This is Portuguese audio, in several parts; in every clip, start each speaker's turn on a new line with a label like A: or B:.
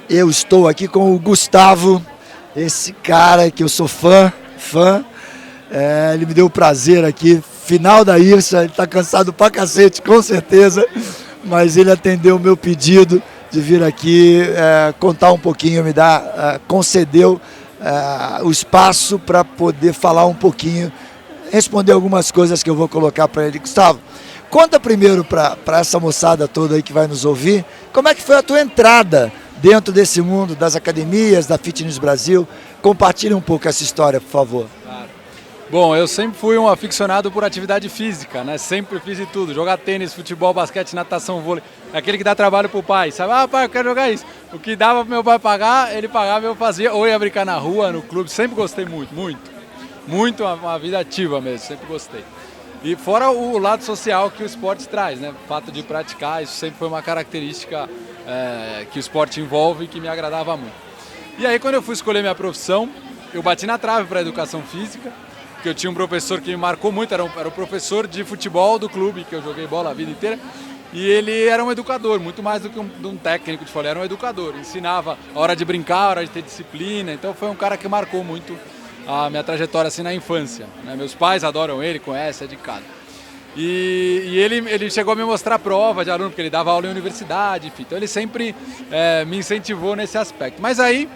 A: Eu estou aqui com o Gustavo, esse cara que eu sou fã. Ele me deu o prazer aqui, final da IRSA, ele está cansado pra cacete, com certeza, mas ele atendeu o meu pedido de vir aqui contar um pouquinho, concedeu o espaço para poder falar um pouquinho, responder algumas coisas que eu vou colocar para ele. Gustavo, conta primeiro para essa moçada toda aí que vai nos ouvir, como é que foi a tua entrada dentro desse mundo das academias, da Fitness Brasil. Compartilhe um pouco essa história, por favor.
B: Claro. Bom, eu sempre fui um aficionado por atividade física, né? Sempre fiz de tudo, jogar tênis, futebol, basquete, natação, vôlei. Aquele que dá trabalho pro pai, sabe? Ah, pai, eu quero jogar isso. O que dava pro meu pai pagar, ele pagava e eu fazia. Ou ia brincar na rua, no clube, sempre gostei muito. Muito uma vida ativa mesmo, sempre gostei. E fora o lado social que o esporte traz, né? O fato de praticar, isso sempre foi uma característica que o esporte envolve e que me agradava muito. E aí quando eu fui escolher minha profissão, eu bati na trave para a educação física, porque eu tinha um professor que me marcou muito, era o professor de futebol do clube, que eu joguei bola a vida inteira, e ele era um educador, muito mais do que um técnico de futebol, era um educador, ensinava a hora de brincar, a hora de ter disciplina, então foi um cara que marcou muito a minha trajetória assim na infância, né? Meus pais adoram ele, conhecem, é de casa. E ele chegou a me mostrar prova de aluno, porque ele dava aula em universidade, enfim. Então ele sempre me incentivou nesse aspecto. Mas aí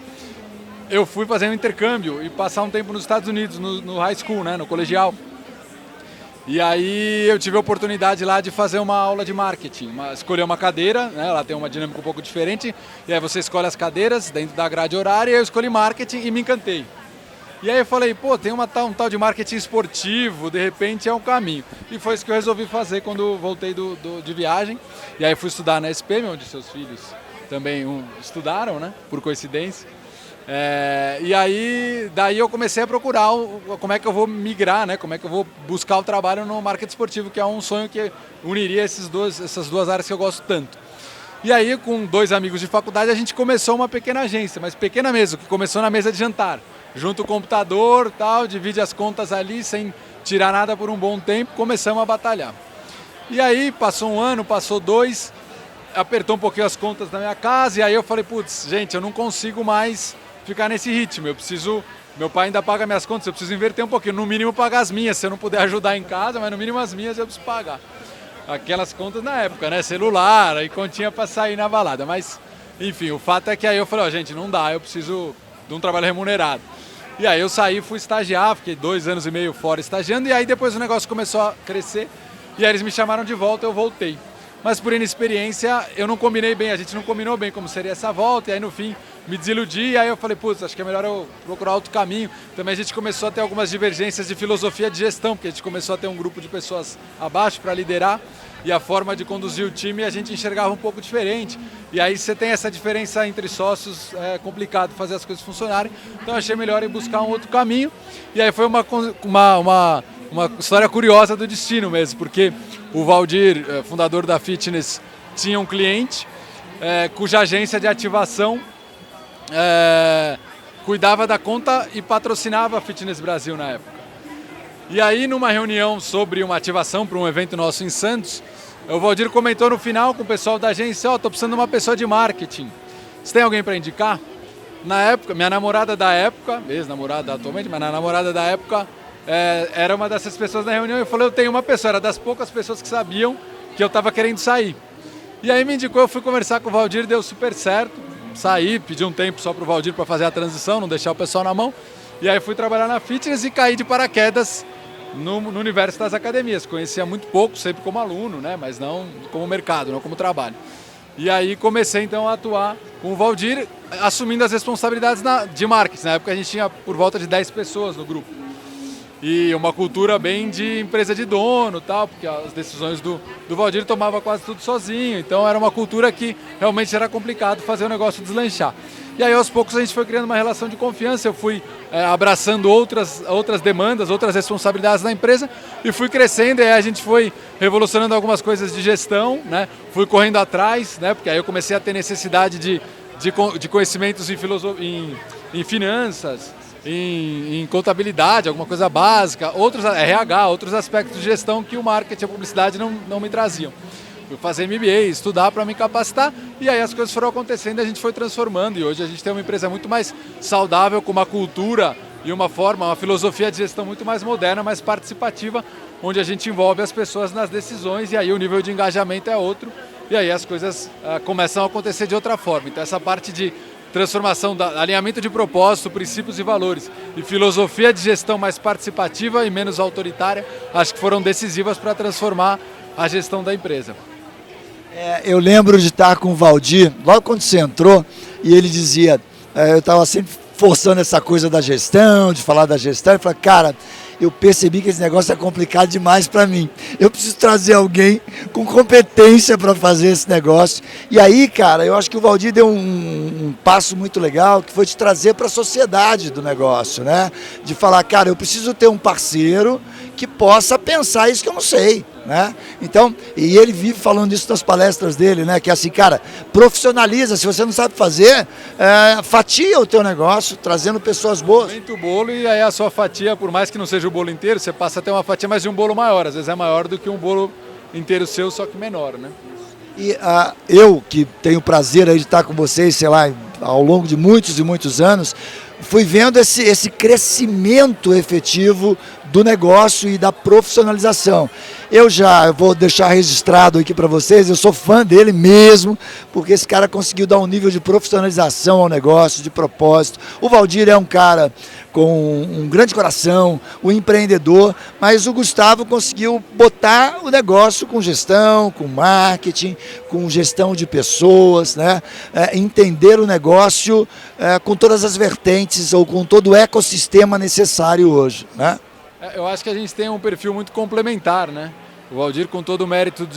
B: eu fui fazer um intercâmbio e passar um tempo nos Estados Unidos, no high school, né, no colegial. E aí eu tive a oportunidade lá de fazer uma aula de marketing, escolher uma cadeira, né, ela tem uma dinâmica um pouco diferente, e aí você escolhe as cadeiras dentro da grade horária, e eu escolhi marketing e me encantei. E aí eu falei, pô, tem um tal de marketing esportivo, de repente é um caminho. E foi isso que eu resolvi fazer quando voltei de viagem. E aí fui estudar na SPM, onde seus filhos também estudaram, né, por coincidência. E aí, daí eu comecei a procurar como é que eu vou migrar, né, como é que eu vou buscar o trabalho no marketing esportivo, que é um sonho que uniria essas duas áreas que eu gosto tanto. E aí, com 2 amigos de faculdade, a gente começou uma pequena agência, mas pequena mesmo, que começou na mesa de jantar. Junto o computador, tal, divide as contas ali, sem tirar nada por um bom tempo, começamos a batalhar. E aí, passou 1 ano, passou 2, apertou um pouquinho as contas da minha casa, e aí eu falei, putz, gente, eu não consigo mais ficar nesse ritmo, meu pai ainda paga minhas contas, eu preciso inverter um pouquinho, no mínimo pagar as minhas, se eu não puder ajudar em casa, mas no mínimo as minhas eu preciso pagar. Aquelas contas na época, né, celular, aí continha para sair na balada, mas, enfim, o fato é que aí eu falei, ó, gente, não dá, eu preciso de um trabalho remunerado. E aí eu saí, fui estagiar, fiquei 2 anos e meio fora estagiando, e aí depois o negócio começou a crescer, e aí eles me chamaram de volta, eu voltei. Mas por inexperiência, eu não combinei bem, a gente não combinou bem como seria essa volta, e aí no fim me desiludi, e aí eu falei, putz, acho que é melhor eu procurar outro caminho. Também a gente começou a ter algumas divergências de filosofia de gestão, porque a gente começou a ter um grupo de pessoas abaixo para liderar, e a forma de conduzir o time a gente enxergava um pouco diferente. E aí você tem essa diferença entre sócios, é complicado fazer as coisas funcionarem. Então achei melhor ir buscar um outro caminho. E aí foi uma história curiosa do destino mesmo, porque o Valdir, fundador da Fitness, tinha um cliente cuja agência de ativação cuidava da conta e patrocinava a Fitness Brasil na época. E aí, numa reunião sobre uma ativação para um evento nosso em Santos, o Valdir comentou no final com o pessoal da agência, ó, tô precisando de uma pessoa de marketing. Você tem alguém para indicar? Na época, minha namorada da época, ex-namorada atualmente, mas na namorada da época, era uma dessas pessoas na reunião. Eu falei, eu tenho uma pessoa, era das poucas pessoas que sabiam que eu estava querendo sair. E aí me indicou, eu fui conversar com o Valdir, deu super certo. Saí, pedi um tempo só para o Valdir para fazer a transição, não deixar o pessoal na mão. E aí fui trabalhar na Fitness e caí de paraquedas no universo das academias. Conhecia muito pouco, sempre como aluno, né? Mas não como mercado, não como trabalho. E aí comecei então a atuar com o Valdir, assumindo as responsabilidades de marketing. Na época a gente tinha por volta de 10 pessoas no grupo. E uma cultura bem de empresa de dono, tal, porque as decisões do Valdir tomava quase tudo sozinho. Então era uma cultura que realmente era complicado fazer o negócio deslanchar. E aí aos poucos a gente foi criando uma relação de confiança, eu fui abraçando outras demandas, outras responsabilidades da empresa e fui crescendo, e aí a gente foi revolucionando algumas coisas de gestão, né? Fui correndo atrás, né? Porque aí eu comecei a ter necessidade de conhecimentos em finanças, em contabilidade, alguma coisa básica, outros RH, outros aspectos de gestão que o marketing e a publicidade não me traziam. fui fazer MBA, estudar para me capacitar, e aí as coisas foram acontecendo e a gente foi transformando, e hoje a gente tem uma empresa muito mais saudável, com uma cultura e uma forma, uma filosofia de gestão muito mais moderna, mais participativa, onde a gente envolve as pessoas nas decisões, e aí o nível de engajamento é outro, e aí as coisas começam a acontecer de outra forma. Então essa parte de transformação, alinhamento de propósito, princípios e valores e filosofia de gestão mais participativa e menos autoritária, acho que foram decisivas para transformar a gestão da empresa.
A: Eu lembro de estar com o Valdir, logo quando você entrou, e ele dizia, eu estava sempre forçando essa coisa da gestão, de falar da gestão, e falei, cara, eu percebi que esse negócio é complicado demais para mim. Eu preciso trazer alguém com competência para fazer esse negócio. E aí, cara, eu acho que o Valdir deu um passo muito legal, que foi de trazer para a sociedade do negócio, né? De falar, cara, eu preciso ter um parceiro que possa pensar isso que eu não sei, né? Então, e ele vive falando isso nas palestras dele, né? Que é assim, cara, profissionaliza, se você não sabe fazer, fatia o teu negócio, trazendo pessoas boas.
B: Aumenta o bolo e aí a sua fatia, por mais que não seja o bolo inteiro, você passa a ter uma fatia mais de um bolo maior, às vezes é maior do que um bolo inteiro seu, só que menor, né?
A: E eu, que tenho o prazer aí de estar com vocês, sei lá, ao longo de muitos e muitos anos, fui vendo esse crescimento efetivo do negócio e da profissionalização. Eu vou deixar registrado aqui para vocês, eu sou fã dele mesmo, porque esse cara conseguiu dar um nível de profissionalização ao negócio, de propósito. O Valdir é um cara com um grande coração, um empreendedor, mas o Gustavo conseguiu botar o negócio com gestão, com marketing, com gestão de pessoas, né? Entender o negócio com todas as vertentes ou com todo o ecossistema necessário hoje, né?
B: Eu acho que a gente tem um perfil muito complementar, né? O Valdir, com todo o mérito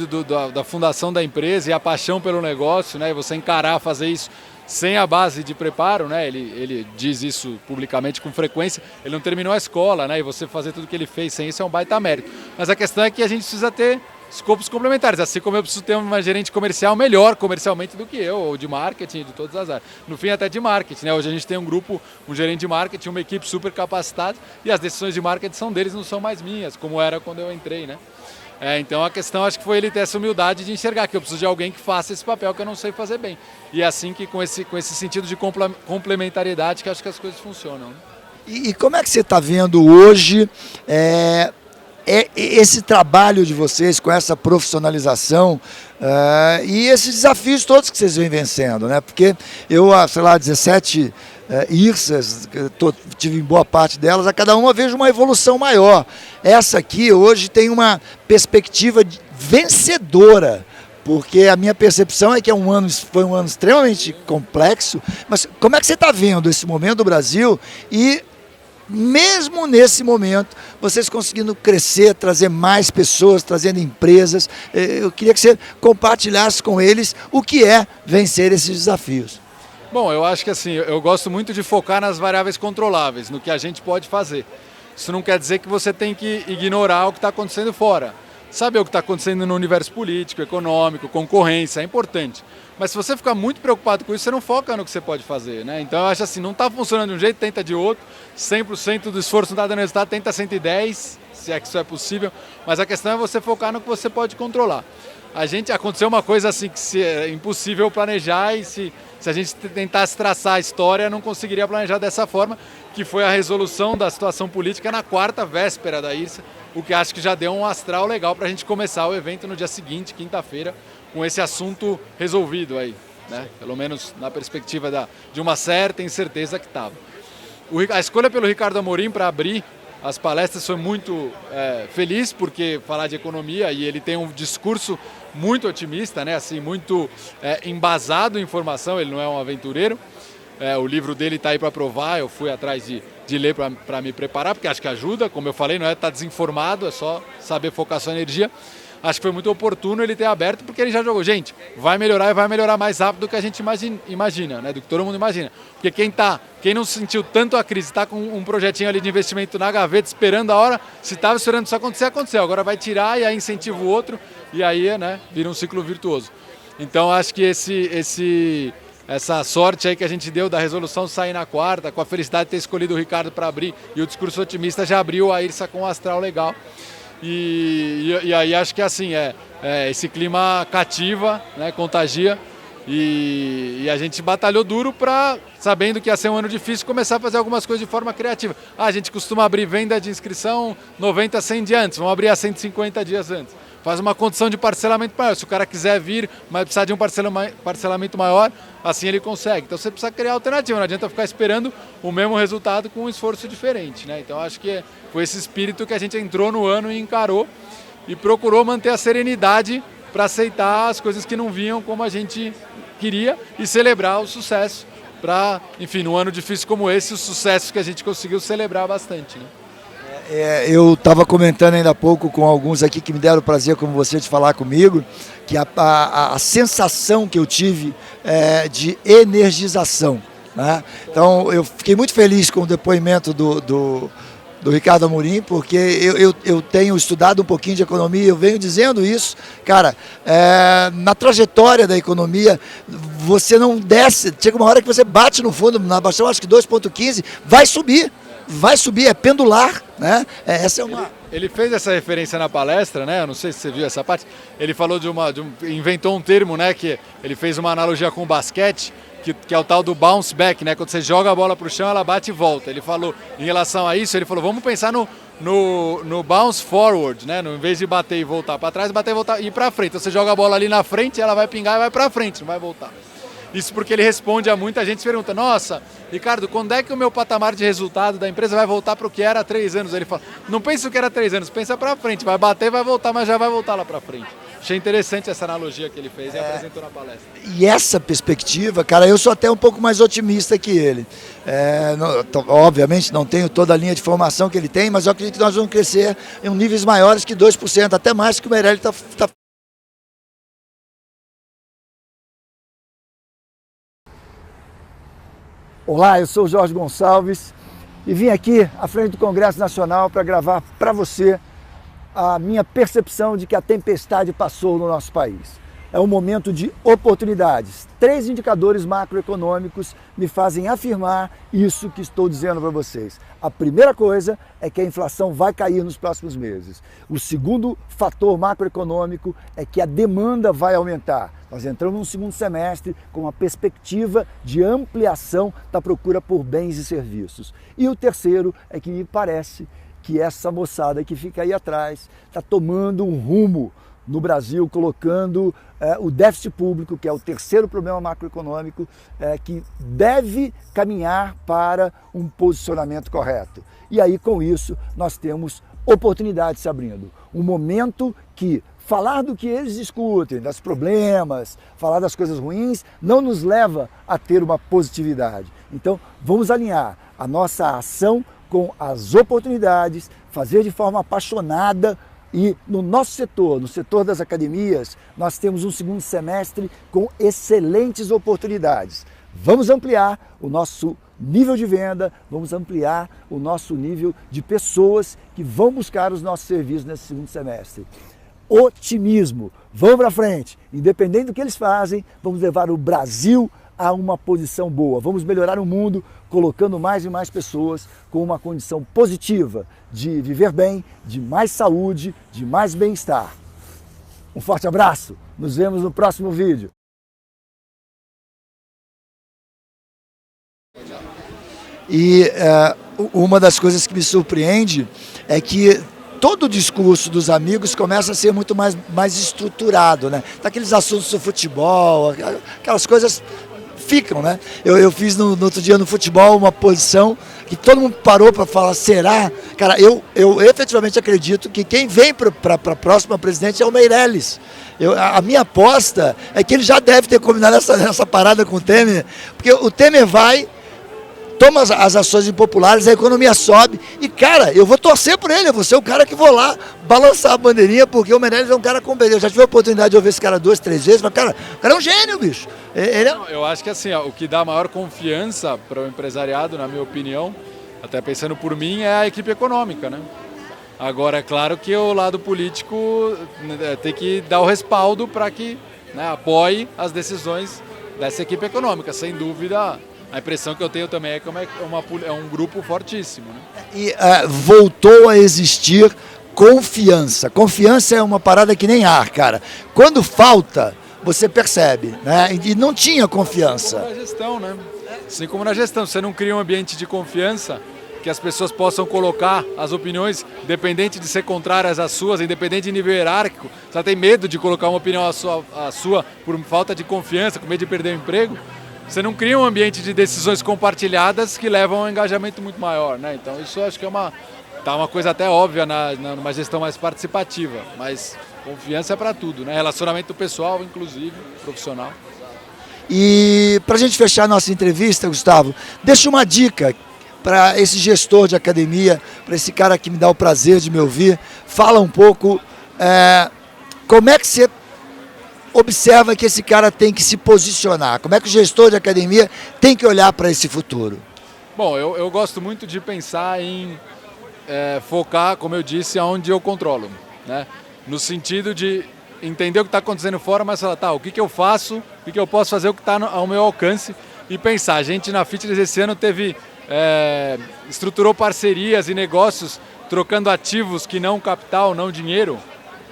B: da fundação da empresa e a paixão pelo negócio, né? E você encarar, fazer isso sem a base de preparo, né? Ele diz isso publicamente com frequência. Ele não terminou a escola, né? E você fazer tudo que ele fez sem isso é um baita mérito. Mas a questão é que a gente precisa ter escopos complementares, assim como eu preciso ter uma gerente comercial melhor comercialmente do que eu, ou de marketing, de todas as áreas. No fim, até de marketing, né? Hoje a gente tem um grupo, um gerente de marketing, uma equipe super capacitada, e as decisões de marketing são deles, não são mais minhas, como era quando eu entrei, né? Então a questão, acho que foi ele ter essa humildade de enxergar que eu preciso de alguém que faça esse papel que eu não sei fazer bem. E é assim que, com esse sentido de complementariedade, que acho que as coisas funcionam. Né?
A: E como é que você está vendo hoje esse trabalho de vocês com essa profissionalização e esses desafios todos que vocês vêm vencendo, né? Porque eu, sei lá, 17 IRSAs, tive em boa parte delas, a cada uma vejo uma evolução maior. Essa aqui hoje tem uma perspectiva vencedora, porque a minha percepção é que foi um ano extremamente complexo, mas como é que você está vendo esse momento do Brasil e mesmo nesse momento, vocês conseguindo crescer, trazer mais pessoas, trazendo empresas, eu queria que você compartilhasse com eles o que é vencer esses desafios.
B: Bom, eu acho que assim, eu gosto muito de focar nas variáveis controláveis, no que a gente pode fazer. Isso não quer dizer que você tem que ignorar o que está acontecendo fora. Saber o que está acontecendo no universo político, econômico, concorrência, é importante. Mas se você ficar muito preocupado com isso, você não foca no que você pode fazer, né? Então eu acho assim, não está funcionando de um jeito, tenta de outro, 100% do esforço não está dando resultado, tenta 110, se é que isso é possível, mas a questão é você focar no que você pode controlar. Aconteceu uma coisa assim que é impossível planejar e se a gente tentasse traçar a história, não conseguiria planejar dessa forma, que foi a resolução da situação política na quarta véspera da IRSA, o que acho que já deu um astral legal para a gente começar o evento no dia seguinte, quinta-feira, com esse assunto resolvido aí, né? Pelo menos na perspectiva de uma certa incerteza que estava. A escolha pelo Ricardo Amorim para abrir as palestras foi muito feliz, porque falar de economia e ele tem um discurso muito otimista, né? Assim, muito embasado em informação, ele não é um aventureiro. O livro dele está aí para provar, eu fui atrás de ler para me preparar, porque acho que ajuda, como eu falei, não é estar desinformado, é só saber focar sua energia. Acho que foi muito oportuno ele ter aberto, porque ele já jogou. Gente, vai melhorar e vai melhorar mais rápido do que a gente imagina, né? Do que todo mundo imagina. Porque quem não sentiu tanto a crise, está com um projetinho ali de investimento na gaveta, esperando a hora, se estava esperando isso acontecer, aconteceu. Agora vai tirar e aí incentiva o outro, e aí, né, vira um ciclo virtuoso. Então acho que essa sorte aí que a gente deu da resolução sair na quarta, com a felicidade de ter escolhido o Ricardo para abrir, e o discurso otimista já abriu a IRSA com um astral legal. E aí acho que assim, esse clima cativa, né, contagia. E a gente batalhou duro sabendo que ia ser um ano difícil, começar a fazer algumas coisas de forma criativa. A gente costuma abrir venda de inscrição 90, 100 dias antes, vamos abrir a 150 dias antes. Faz uma condição de parcelamento maior. Se o cara quiser vir, mas precisar de um parcelamento maior, assim ele consegue. Então você precisa criar alternativa, não adianta ficar esperando o mesmo resultado com um esforço diferente, né? Então acho que foi esse espírito que a gente entrou no ano e encarou e procurou manter a serenidade para aceitar as coisas que não vinham como a gente queria e celebrar o sucesso para, enfim, num ano difícil como esse, o sucesso que a gente conseguiu celebrar bastante, né?
A: Eu estava comentando ainda há pouco com alguns aqui que me deram o prazer, como você, de falar comigo, que a sensação que eu tive de energização, né? Então, eu fiquei muito feliz com o depoimento do Ricardo Amorim, porque eu tenho estudado um pouquinho de economia, eu venho dizendo isso, cara, na trajetória da economia, você não desce, chega uma hora que você bate no fundo, na Baixão, acho que 2,15, vai subir, é pendular, né? Essa é uma...
B: Ele fez essa referência na palestra, né? Eu não sei se você viu essa parte. Ele falou inventou um termo, né? Que ele fez uma analogia com o basquete, que é o tal do bounce back, né? Quando você joga a bola para o chão, ela bate e volta. Ele falou, em relação a isso, ele falou, vamos pensar no bounce forward, né? Em vez de bater e voltar para trás, bater e voltar e ir para frente. Então, você joga a bola ali na frente, ela vai pingar e vai para frente, não vai voltar. Isso porque ele responde a muita gente, se pergunta, nossa, Ricardo, quando é que o meu patamar de resultado da empresa vai voltar para o que era há 3 anos? Ele fala, não pensa o que era há 3 anos, pensa para frente, vai bater, vai voltar, mas já vai voltar lá para frente. Achei interessante essa analogia que ele fez e apresentou na palestra.
A: E essa perspectiva, cara, eu sou até um pouco mais otimista que ele. Obviamente não tenho toda a linha de formação que ele tem, mas eu acredito que nós vamos crescer em níveis maiores que 2%, até mais que o Meirelles está. Olá, eu sou o Jorge Gonçalves e vim aqui à frente do Congresso Nacional para gravar para você a minha percepção de que a tempestade passou no nosso país. É um momento de oportunidades. 3 indicadores macroeconômicos me fazem afirmar isso que estou dizendo para vocês. A primeira coisa é que a inflação vai cair nos próximos meses. O segundo fator macroeconômico é que a demanda vai aumentar. Nós entramos no segundo semestre com uma perspectiva de ampliação da procura por bens e serviços. E o terceiro é que me parece que essa moçada que fica aí atrás está tomando um rumo no Brasil, colocando o déficit público, que é o terceiro problema macroeconômico, que deve caminhar para um posicionamento correto. E aí, com isso, nós temos oportunidades se abrindo. Um momento que falar do que eles discutem, dos problemas, falar das coisas ruins, não nos leva a ter uma positividade. Então, vamos alinhar a nossa ação com as oportunidades, fazer de forma apaixonada. E no nosso setor, no setor das academias, nós temos um segundo semestre com excelentes oportunidades. Vamos ampliar o nosso nível de venda, vamos ampliar o nosso nível de pessoas que vão buscar os nossos serviços nesse segundo semestre. Otimismo, vamos para frente, independente do que eles fazem, vamos levar o Brasil a uma posição boa, vamos melhorar o mundo colocando mais e mais pessoas com uma condição positiva de viver bem, de mais saúde, de mais bem-estar. Um forte abraço, nos vemos no próximo vídeo. E uma das coisas que me surpreende é que todo o discurso dos amigos começa a ser muito mais estruturado, né? Daqueles assuntos do futebol, aquelas coisas ficam, né? Eu fiz no outro dia no futebol uma posição que todo mundo parou para falar, será? Cara, eu efetivamente acredito que quem vem para a próxima presidente é o Meirelles. A minha aposta é que ele já deve ter combinado essa parada com o Temer, porque o Temer vai, toma as ações impopulares, a economia sobe e, cara, eu vou torcer por ele, eu vou ser o cara que vou lá balançar a bandeirinha, porque o Meirelles é um cara competente. Eu já tive a oportunidade de ouvir esse cara 2, 3 vezes, mas, cara, o cara é um gênio, bicho.
B: Eu acho que assim, o que dá maior confiança para o empresariado, na minha opinião, até pensando por mim, é a equipe econômica, né? Agora, é claro que o lado político tem que dar o respaldo para que, né, apoie as decisões dessa equipe econômica, sem dúvida. A impressão que eu tenho também é que é um grupo fortíssimo, né?
A: E voltou a existir confiança. Confiança é uma parada que nem ar, cara. Quando falta, você percebe, né? E não tinha confiança.
B: Como na gestão, né? Assim como na gestão, você não cria um ambiente de confiança que as pessoas possam colocar as opiniões, independente de ser contrárias às suas, independente de nível hierárquico. Você tem medo de colocar uma opinião à sua por falta de confiança, com medo de perder o emprego. Você não cria um ambiente de decisões compartilhadas que levam a um engajamento muito maior, né? Então isso eu acho que é uma coisa até óbvia numa gestão mais participativa, mas confiança é para tudo, né? Relacionamento pessoal, inclusive, profissional.
A: E para a gente fechar a nossa entrevista, Gustavo, deixa uma dica para esse gestor de academia, para esse cara que me dá o prazer de me ouvir. Fala um pouco como é que você observa que esse cara tem que se posicionar, como é que o gestor de academia tem que olhar para esse futuro.
B: Bom, eu gosto muito de pensar em focar, como eu disse, aonde eu controlo, né? No sentido de entender o que está acontecendo fora, mas falar, o que eu faço, o que eu posso fazer, o que está ao meu alcance, e pensar. A gente na Fitness esse ano estruturou parcerias e negócios trocando ativos que não capital, não dinheiro,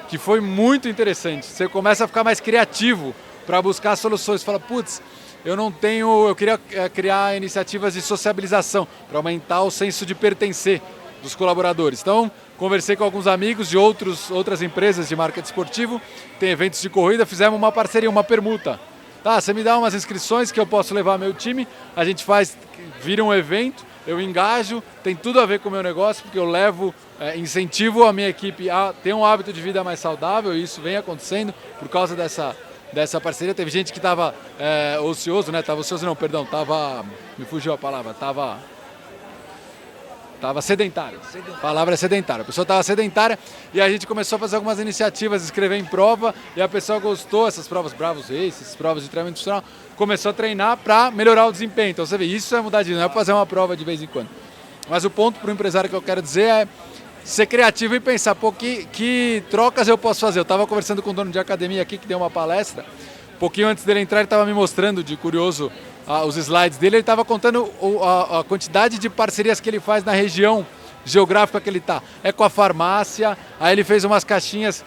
B: que foi muito interessante. Você começa a ficar mais criativo para buscar soluções. Fala, putz, eu queria criar iniciativas de sociabilização para aumentar o senso de pertencer dos colaboradores. Então, conversei com alguns amigos de outras empresas de marketing esportivo, tem eventos de corrida, fizemos uma parceria, uma permuta. Tá, você me dá umas inscrições que eu posso levar meu time, a gente vira um evento, eu engajo, tem tudo a ver com o meu negócio, porque eu incentivo a minha equipe a ter um hábito de vida mais saudável, e isso vem acontecendo por causa dessa parceria. Teve gente que estava ocioso, né? Me fugiu a palavra, estava sedentário. A palavra é sedentário. A pessoa estava sedentária e a gente começou a fazer algumas iniciativas, escrever em prova, e a pessoa gostou, essas provas Bravos Race, essas provas de treinamento funcional, começou a treinar para melhorar o desempenho. Então você vê, isso é mudar de vida, não é fazer uma prova de vez em quando. Mas o ponto para o empresário que eu quero dizer é ser criativo e pensar, que trocas eu posso fazer? Eu estava conversando com o dono de academia aqui, que deu uma palestra, um pouquinho antes dele entrar, ele estava me mostrando, de curioso, os slides dele, ele estava contando a quantidade de parcerias que ele faz na região geográfica que ele está. É com a farmácia, aí ele fez umas caixinhas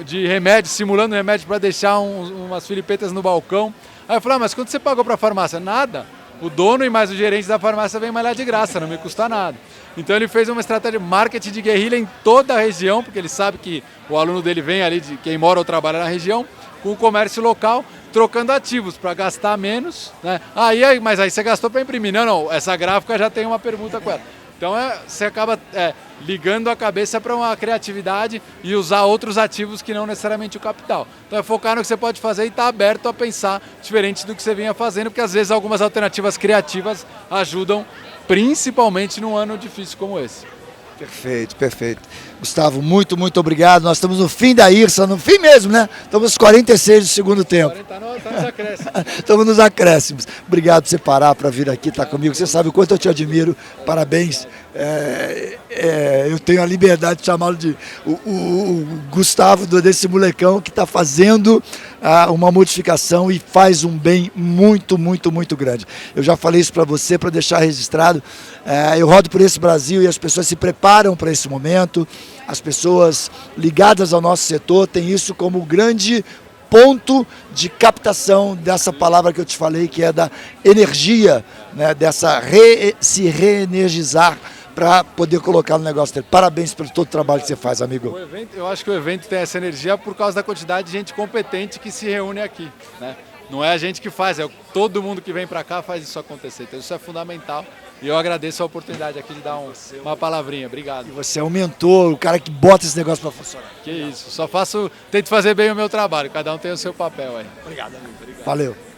B: de remédio, simulando remédio para deixar umas filipetas no balcão. Aí eu falei, mas quanto você pagou para a farmácia? Nada. O dono e mais o gerente da farmácia vem malhar de graça, não me custa nada. Então ele fez uma estratégia de marketing de guerrilha em toda a região, porque ele sabe que o aluno dele vem ali, de quem mora ou trabalha na região, com o comércio local, trocando ativos para gastar menos, né? Mas aí você gastou para imprimir. Não, essa gráfica já tem uma permuta com ela. Então você acaba ligando a cabeça para uma criatividade e usar outros ativos que não necessariamente o capital. Então é focar no que você pode fazer e estar aberto a pensar diferente do que você vinha fazendo, porque às vezes algumas alternativas criativas ajudam, principalmente num ano difícil como esse.
A: Perfeito, perfeito. Gustavo, muito, muito obrigado. Nós estamos no fim da IRSA, no fim mesmo, né? Estamos nos 46 do segundo tempo.
B: Está nos acréscimos.
A: Estamos nos acréscimos. Obrigado por você parar para vir aqui, estar comigo. Você sabe o quanto eu te admiro. Parabéns. Eu tenho a liberdade de chamá-lo de o Gustavo, desse molecão que está fazendo uma modificação e faz um bem muito, muito, muito grande. Eu já falei isso para você, para deixar registrado. Eu rodo por esse Brasil e as pessoas se preparam para esse momento. As pessoas ligadas ao nosso setor têm isso como grande ponto de captação dessa palavra que eu te falei, que é da energia, né, se reenergizar para poder colocar no negócio dele. Parabéns pelo todo o trabalho que você faz, amigo.
B: Eu acho que o evento tem essa energia por causa da quantidade de gente competente que se reúne aqui, né? Não é a gente que faz, todo mundo que vem para cá faz isso acontecer. Então isso é fundamental. E eu agradeço a oportunidade aqui de dar uma palavrinha. Obrigado.
A: E você é um mentor, o cara que bota esse negócio para funcionar.
B: Que isso. Tento fazer bem o meu trabalho. Cada um tem o seu papel aí.
A: Obrigado, amigo. Obrigado. Valeu.